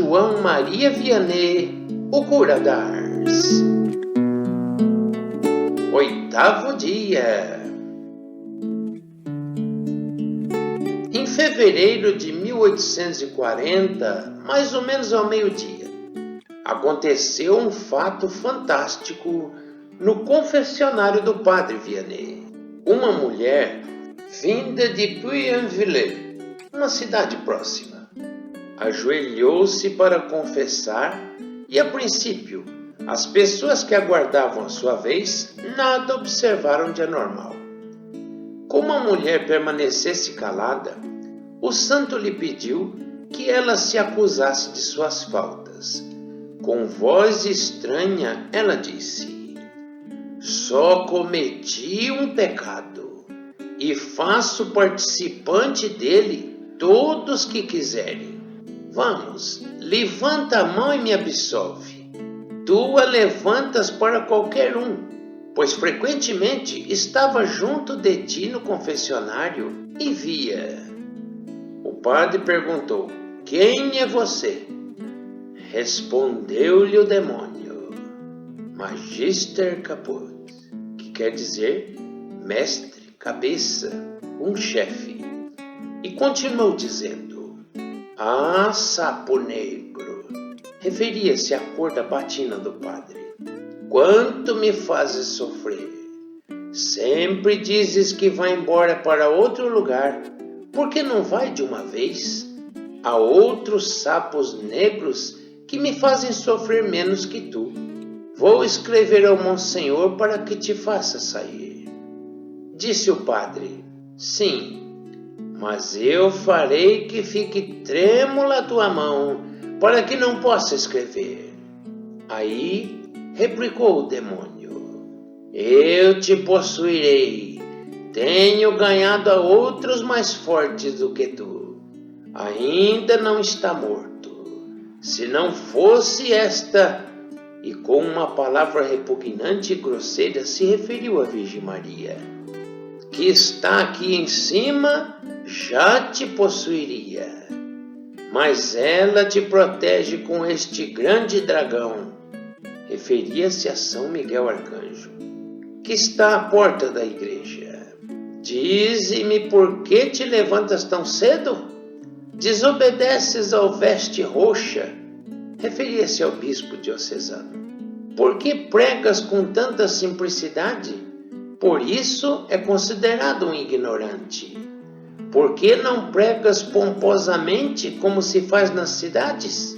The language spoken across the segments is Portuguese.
João Maria Vianney, o cura da Ars. 8º dia. Em fevereiro de 1840, mais ou menos ao meio-dia, aconteceu um fato fantástico no confessionário do padre Vianney. Uma mulher vinda de Puyenville, uma cidade próxima, ajoelhou-se para confessar e, a princípio, as pessoas que aguardavam a sua vez nada observaram de anormal. Como a mulher permanecesse calada, o santo lhe pediu que ela se acusasse de suas faltas. Com voz estranha, ela disse: "Só cometi um pecado e faço participante dele todos que quiserem. Vamos, levanta a mão e me absolve. Tu a levantas para qualquer um, pois frequentemente estava junto de ti no confessionário e via." O padre perguntou: "Quem é você?" Respondeu-lhe o demônio: "Magister Caput", que quer dizer mestre, cabeça, um chefe. E continuou dizendo: "Ah, sapo negro", referia-se à cor da batina do padre, "quanto me fazes sofrer. Sempre dizes que vai embora para outro lugar, por que não vai de uma vez? Há outros sapos negros que me fazem sofrer menos que tu. Vou escrever ao Monsenhor para que te faça sair." Disse o padre: "Sim, mas eu farei que fique trêmula a tua mão, para que não possa escrever." Aí replicou o demônio: "Eu te possuirei. Tenho ganhado a outros mais fortes do que tu. Ainda não está morto. Se não fosse esta..." E com uma palavra repugnante e grosseira se referiu à Virgem Maria, "que está aqui em cima, já te possuiria. Mas ela te protege com este grande dragão." Referia-se a São Miguel Arcanjo, "que está à porta da igreja. Dize-me por que te levantas tão cedo? Desobedeces ao veste roxa." Referia-se ao bispo diocesano. "Por que pregas com tanta simplicidade? Por isso é considerado um ignorante. Por que não pregas pomposamente como se faz nas cidades?"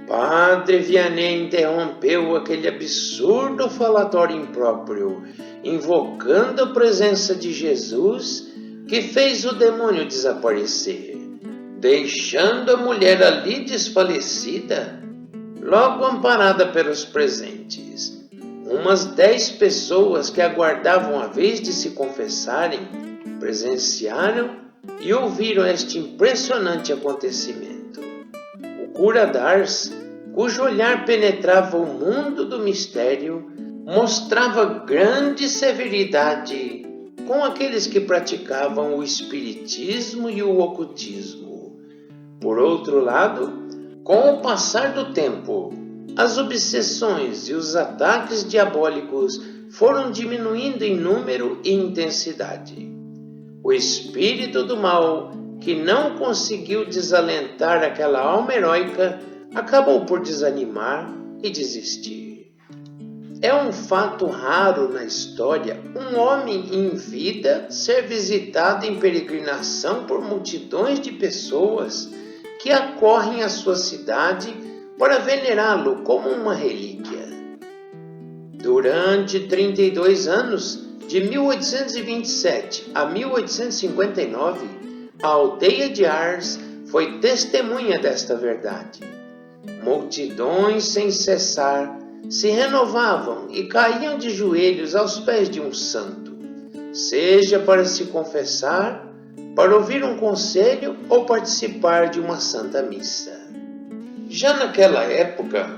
Padre Vianney interrompeu aquele absurdo falatório impróprio, invocando a presença de Jesus, que fez o demônio desaparecer, deixando a mulher ali desfalecida, logo amparada pelos presentes. Umas 10 pessoas que aguardavam a vez de se confessarem presenciaram e ouviram este impressionante acontecimento. O cura da Ars, cujo olhar penetrava o mundo do mistério, mostrava grande severidade com aqueles que praticavam o espiritismo e o ocultismo. Por outro lado, com o passar do tempo, as obsessões e os ataques diabólicos foram diminuindo em número e intensidade. O espírito do mal, que não conseguiu desalentar aquela alma heróica, acabou por desanimar e desistir. É um fato raro na história um homem em vida ser visitado em peregrinação por multidões de pessoas que acorrem à sua cidade para venerá-lo como uma relíquia. Durante 32 anos, de 1827 a 1859, a aldeia de Ars foi testemunha desta verdade. Multidões sem cessar se renovavam e caíam de joelhos aos pés de um santo, seja para se confessar, para ouvir um conselho ou participar de uma santa missa. Já naquela época,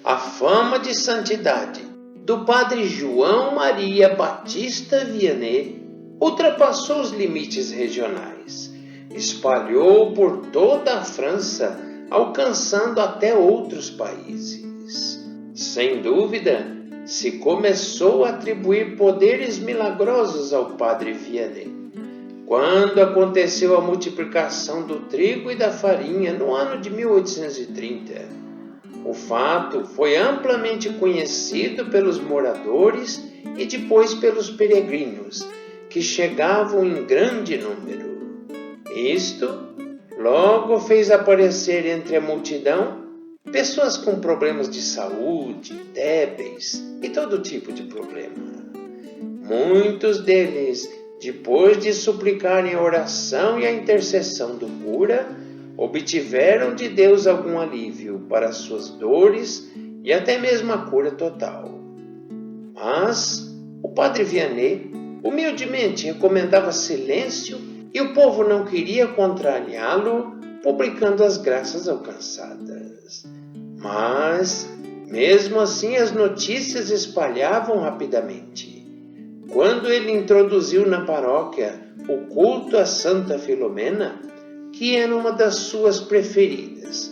a fama de santidade do padre João Maria Batista Vianney ultrapassou os limites regionais, espalhou por toda a França alcançando até outros países. Sem dúvida, se começou a atribuir poderes milagrosos ao Padre Vianney. Quando aconteceu a multiplicação do trigo e da farinha no ano de 1830, o fato foi amplamente conhecido pelos moradores e depois pelos peregrinos, que chegavam em grande número. Isto logo fez aparecer entre a multidão pessoas com problemas de saúde, débeis e todo tipo de problema. Muitos deles, depois de suplicarem a oração e a intercessão do cura, obtiveram de Deus algum alívio para suas dores e até mesmo a cura total. Mas o Padre Vianney humildemente recomendava silêncio e o povo não queria contrariá-lo, publicando as graças alcançadas. Mas, mesmo assim, as notícias espalhavam rapidamente. Quando ele introduziu na paróquia o culto a Santa Filomena, que era uma das suas preferidas,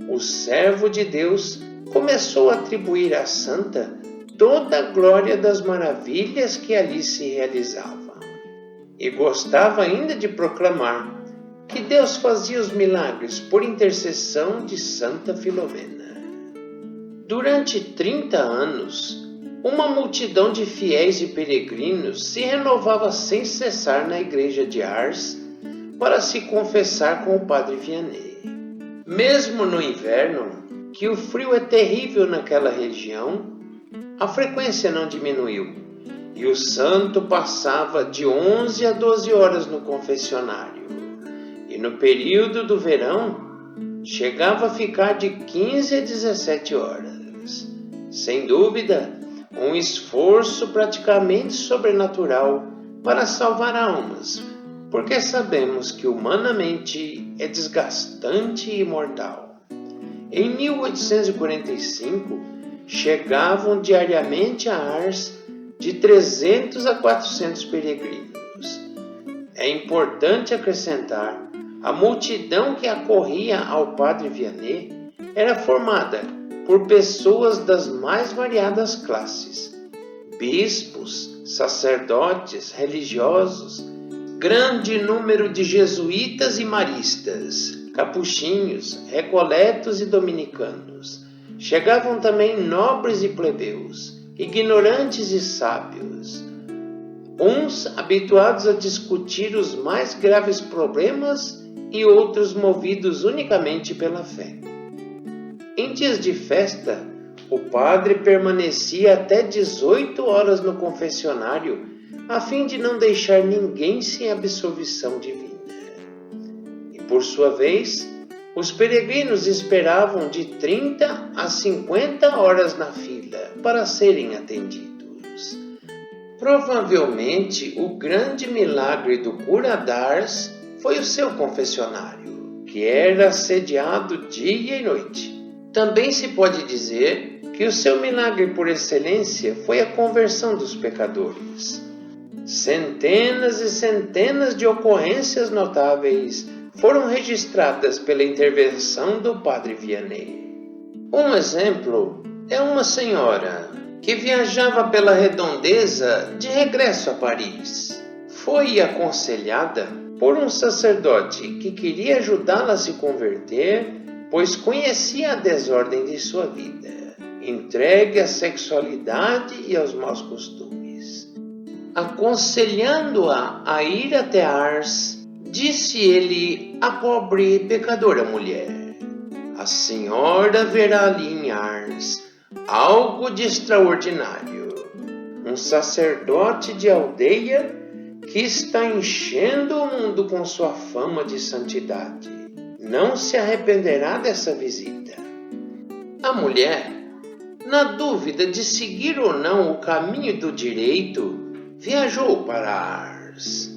o servo de Deus começou a atribuir à santa toda a glória das maravilhas que ali se realizavam. E gostava ainda de proclamar que Deus fazia os milagres por intercessão de Santa Filomena. Durante 30 anos, uma multidão de fiéis e peregrinos se renovava sem cessar na igreja de Ars para se confessar com o Padre Vianney. Mesmo no inverno, que o frio é terrível naquela região, a frequência não diminuiu e o santo passava de 11 a 12 horas no confessionário. E no período do verão, chegava a ficar de 15 a 17 horas. Sem dúvida, um esforço praticamente sobrenatural para salvar almas, porque sabemos que humanamente é desgastante e mortal. Em 1845, chegavam diariamente a Ars de 300 a 400 peregrinos. É importante acrescentar, a multidão que acorria ao Padre Vianney era formada por pessoas das mais variadas classes: bispos, sacerdotes, religiosos, grande número de jesuítas e maristas, capuchinhos, recoletos e dominicanos. Chegavam também nobres e plebeus, ignorantes e sábios, uns habituados a discutir os mais graves problemas e outros movidos unicamente pela fé. Em dias de festa, o padre permanecia até 18 horas no confessionário, a fim de não deixar ninguém sem absolvição divina. E por sua vez, os peregrinos esperavam de 30 a 50 horas na fila para serem atendidos. Provavelmente, o grande milagre do cura d'Ars foi o seu confessionário, que era assediado dia e noite. Também se pode dizer que o seu milagre por excelência foi a conversão dos pecadores. Centenas e centenas de ocorrências notáveis foram registradas pela intervenção do Padre Vianney. Um exemplo é uma senhora que viajava pela redondeza de regresso a Paris. Foi aconselhada por um sacerdote que queria ajudá-la a se converter, pois conhecia a desordem de sua vida, entregue à sexualidade e aos maus costumes. Aconselhando-a a ir até Ars, disse ele à pobre pecadora mulher: a senhora verá ali em Ars algo de extraordinário. Um sacerdote de aldeia que está enchendo o mundo com sua fama de santidade. Não se arrependerá dessa visita. A mulher, na dúvida de seguir ou não o caminho do direito, viajou para Ars.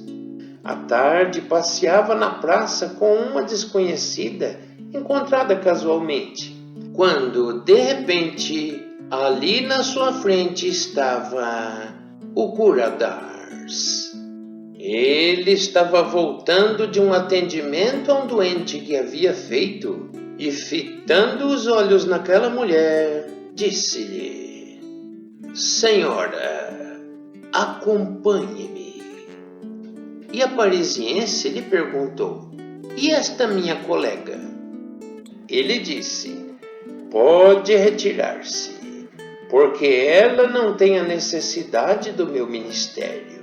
À tarde, passeava na praça com uma desconhecida encontrada casualmente, quando, de repente, ali na sua frente estava o cura d'Ars. Ele estava voltando de um atendimento a um doente que havia feito e, fitando os olhos naquela mulher, disse-lhe: Senhora, acompanhe-me. E a parisiense lhe perguntou: E esta minha colega? Ele disse: Pode retirar-se, porque ela não tem a necessidade do meu ministério.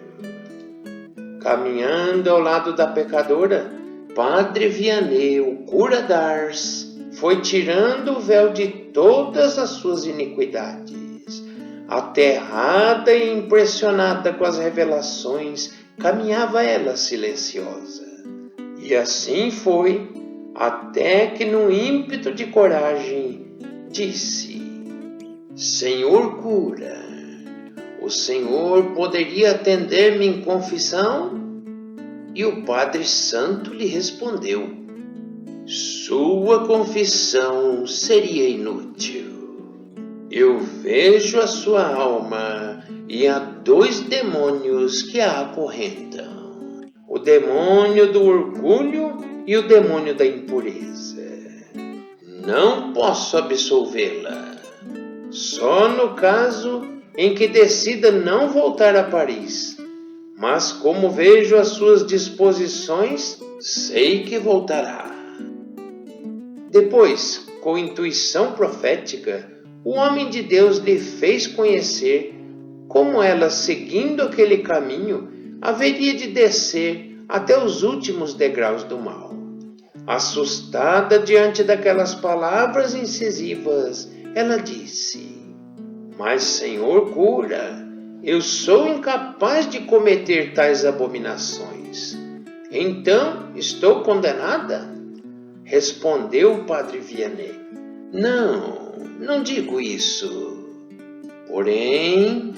Caminhando ao lado da pecadora, Padre Vianney, o cura d'Ars, foi tirando o véu de todas as suas iniquidades. Aterrada e impressionada com as revelações, caminhava ela silenciosa. E assim foi, até que, num ímpeto de coragem, disse: Senhor cura, o senhor poderia atender-me em confissão? E o Padre Santo lhe respondeu: Sua confissão seria inútil. Eu vejo a sua alma e há 2 demônios que a acorrentam: o demônio do orgulho e o demônio da impureza. Não posso absolvê-la, só no caso em que decida não voltar a Paris. Mas como vejo as suas disposições, sei que voltará. Depois, com intuição profética, o homem de Deus lhe fez conhecer como ela, seguindo aquele caminho, haveria de descer até os últimos degraus do mal. Assustada diante daquelas palavras incisivas, ela disse: Mas, Senhor cura, eu sou incapaz de cometer tais abominações. Então, estou condenada? Respondeu o Padre Vianney: Não digo isso. Porém,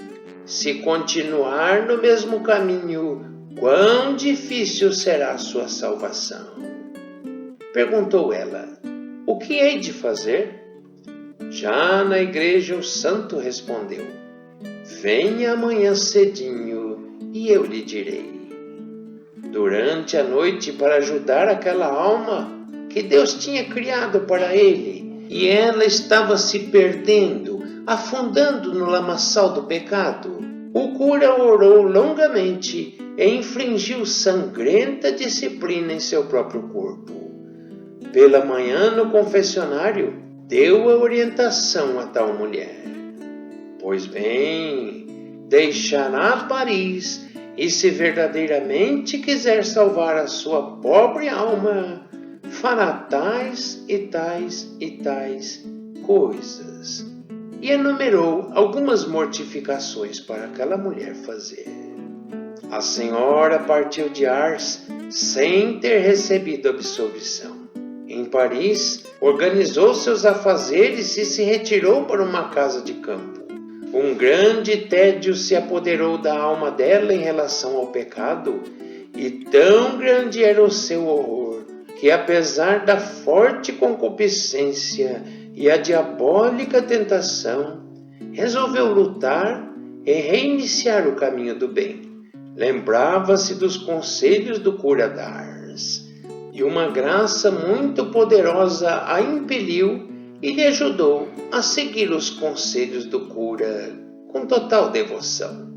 se continuar no mesmo caminho, quão difícil será a sua salvação? Perguntou ela: O que hei de fazer? Já na igreja o santo respondeu: Venha amanhã cedinho e eu lhe direi. Durante a noite, para ajudar aquela alma que Deus tinha criado para ele, e ela estava se perdendo, afundando no lamaçal do pecado, o cura orou longamente e infligiu sangrenta disciplina em seu próprio corpo. Pela manhã, no confessionário, deu a orientação a tal mulher: Pois bem, deixará Paris e, se verdadeiramente quiser salvar a sua pobre alma, fará tais e tais e tais coisas. E enumerou algumas mortificações para aquela mulher fazer. A senhora partiu de Ars sem ter recebido absolvição. Em Paris, organizou seus afazeres e se retirou para uma casa de campo. Um grande tédio se apoderou da alma dela em relação ao pecado, e tão grande era o seu horror, que, apesar da forte concupiscência e a diabólica tentação, resolveu lutar e reiniciar o caminho do bem. Lembrava-se dos conselhos do cura d'Ars, e uma graça muito poderosa a impeliu e lhe ajudou a seguir os conselhos do cura com total devoção.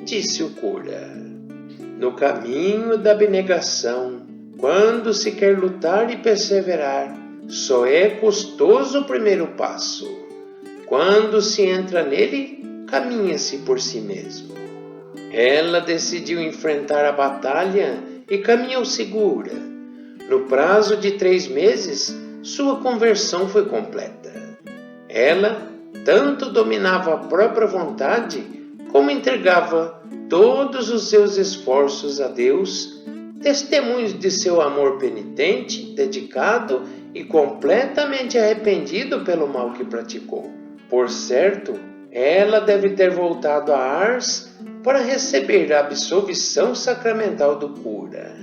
Disse o cura: No caminho da abnegação, quando se quer lutar e perseverar, só é custoso o primeiro passo. Quando se entra nele, caminha-se por si mesmo. Ela decidiu enfrentar a batalha e caminhou segura. No prazo de 3 meses, sua conversão foi completa. Ela tanto dominava a própria vontade, como entregava todos os seus esforços a Deus, testemunhos de seu amor penitente, dedicado e completamente arrependido pelo mal que praticou. Por certo, ela deve ter voltado a Ars para receber a absolvição sacramental do cura,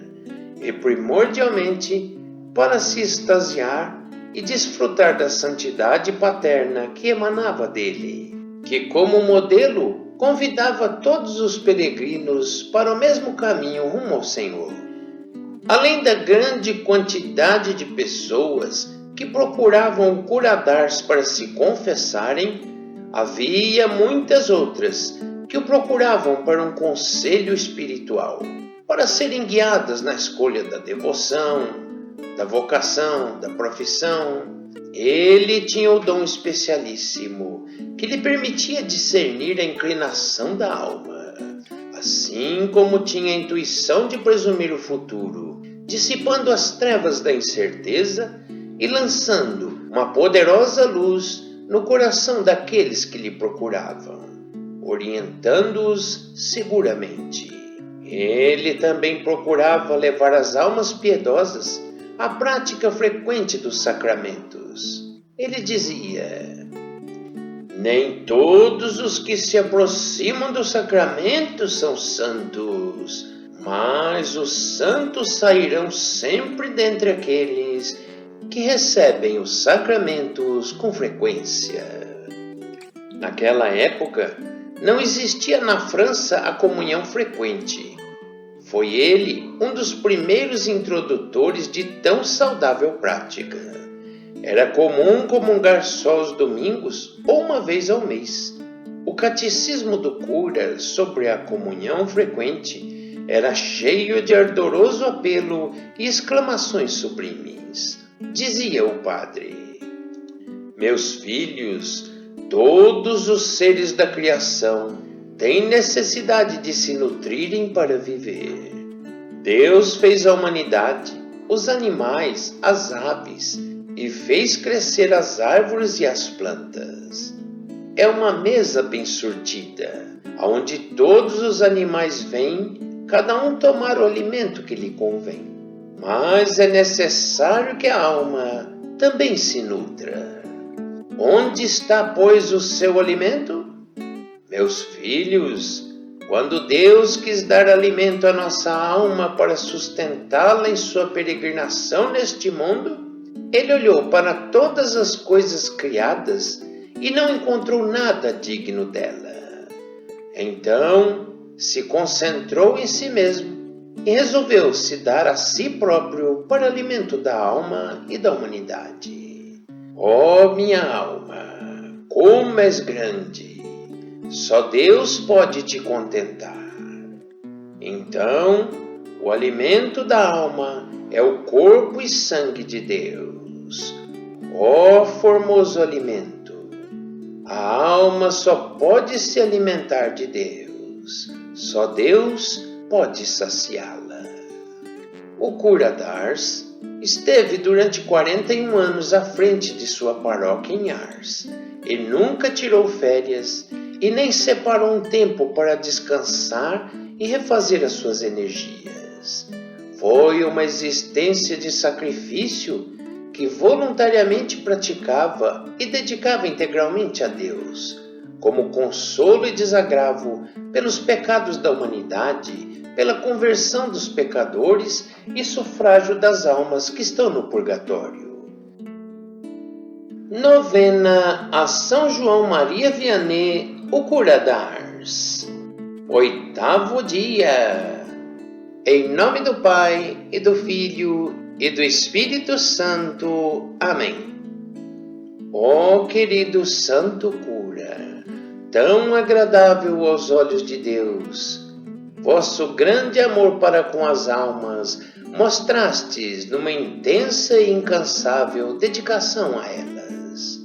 e primordialmente para se extasiar e desfrutar da santidade paterna que emanava dele, que, como modelo, convidava todos os peregrinos para o mesmo caminho rumo ao Senhor. Além da grande quantidade de pessoas que procuravam o Curadars para se confessarem, havia muitas outras que o procuravam para um conselho espiritual, para serem guiadas na escolha da devoção, da vocação, da profissão. Ele tinha o dom especialíssimo que lhe permitia discernir a inclinação da alma, assim como tinha a intuição de presumir o futuro, dissipando as trevas da incerteza e lançando uma poderosa luz no coração daqueles que lhe procuravam, orientando-os seguramente. Ele também procurava levar as almas piedosas à prática frequente dos sacramentos. Ele dizia: nem todos os que se aproximam dos sacramentos são santos, mas os santos sairão sempre dentre aqueles que recebem os sacramentos com frequência. Naquela época, não existia na França a comunhão frequente. Foi ele um dos primeiros introdutores de tão saudável prática. Era comum comungar só aos domingos ou uma vez ao mês. O catecismo do cura sobre a comunhão frequente era cheio de ardoroso apelo e exclamações sublimes. Dizia o padre: meus filhos, todos os seres da criação têm necessidade de se nutrirem para viver. Deus fez a humanidade, os animais, as aves e fez crescer as árvores e as plantas. É uma mesa bem surtida, onde todos os animais vêm, cada um tomar o alimento que lhe convém. Mas é necessário que a alma também se nutra. Onde está, pois, o seu alimento? Meus filhos, quando Deus quis dar alimento à nossa alma para sustentá-la em sua peregrinação neste mundo, Ele olhou para todas as coisas criadas e não encontrou nada digno dela. Então, se concentrou em si mesmo e resolveu se dar a si próprio para alimento da alma e da humanidade. Ó minha alma, como és grande! Só Deus pode te contentar. Então, o alimento da alma é o corpo e sangue de Deus. Ó formoso alimento! A alma só pode se alimentar de Deus. Só Deus pode saciá-la. O cura d'Ars esteve durante 41 anos à frente de sua paróquia em Ars. Ele nunca tirou férias e nem separou um tempo para descansar e refazer as suas energias. Foi uma existência de sacrifício que voluntariamente praticava e dedicava integralmente a Deus, como consolo e desagravo pelos pecados da humanidade, pela conversão dos pecadores e sufrágio das almas que estão no purgatório. Novena a São João Maria Vianney, o cura d'Ars. 8º dia. Em nome do Pai, e do Filho, e do Espírito Santo. Amém. Ó querido Santo Cura, tão agradável aos olhos de Deus, vosso grande amor para com as almas mostrastes numa intensa e incansável dedicação a elas.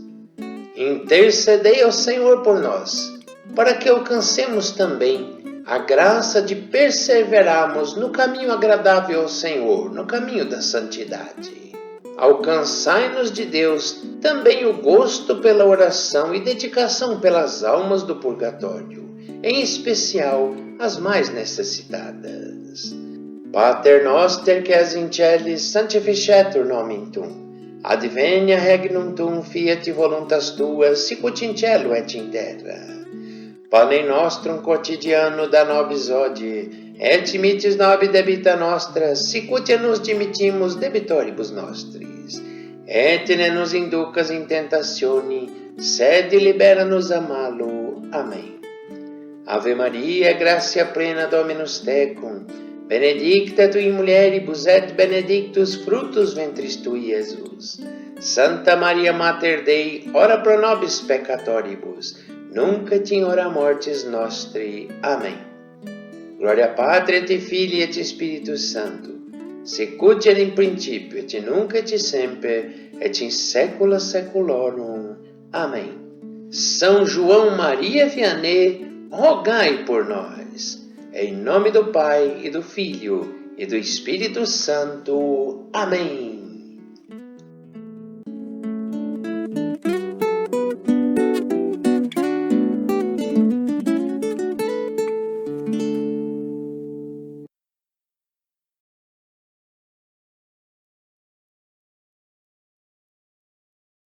Intercedei ao Senhor por nós, para que alcancemos também a graça de perseverarmos no caminho agradável ao Senhor, no caminho da santidade. Alcançai-nos de Deus também o gosto pela oração e dedicação pelas almas do purgatório, em especial as mais necessitadas. Pater noster que es in celis, sanctificetur nomen tuum. Advenia regnum tuum, fiat voluntas tuas, sicut in cielo et in terra. Panem nostrum quotidiano da nobis hodie, et dimitis nobis debita nostra, sicut nos dimittimus debitoribus nostris. Et ne nos inducas in tentatione, sed libera-nos a malo. Amém. Ave Maria, gratia plena Dominus tecum, Benedicta tu in mulieribus et benedictus fructus ventris tui, Iesus. Santa Maria Mater Dei, ora pro nobis peccatoribus, nunc et in hora mortis nostri. Amém. Gloria Patri et Filii et Spiritus Sancto, sicut in principio et nunc et semper et in saecula saeculorum. Amém. São João Maria Vianney, rogai por nós. Em nome do Pai, e do Filho, e do Espírito Santo. Amém.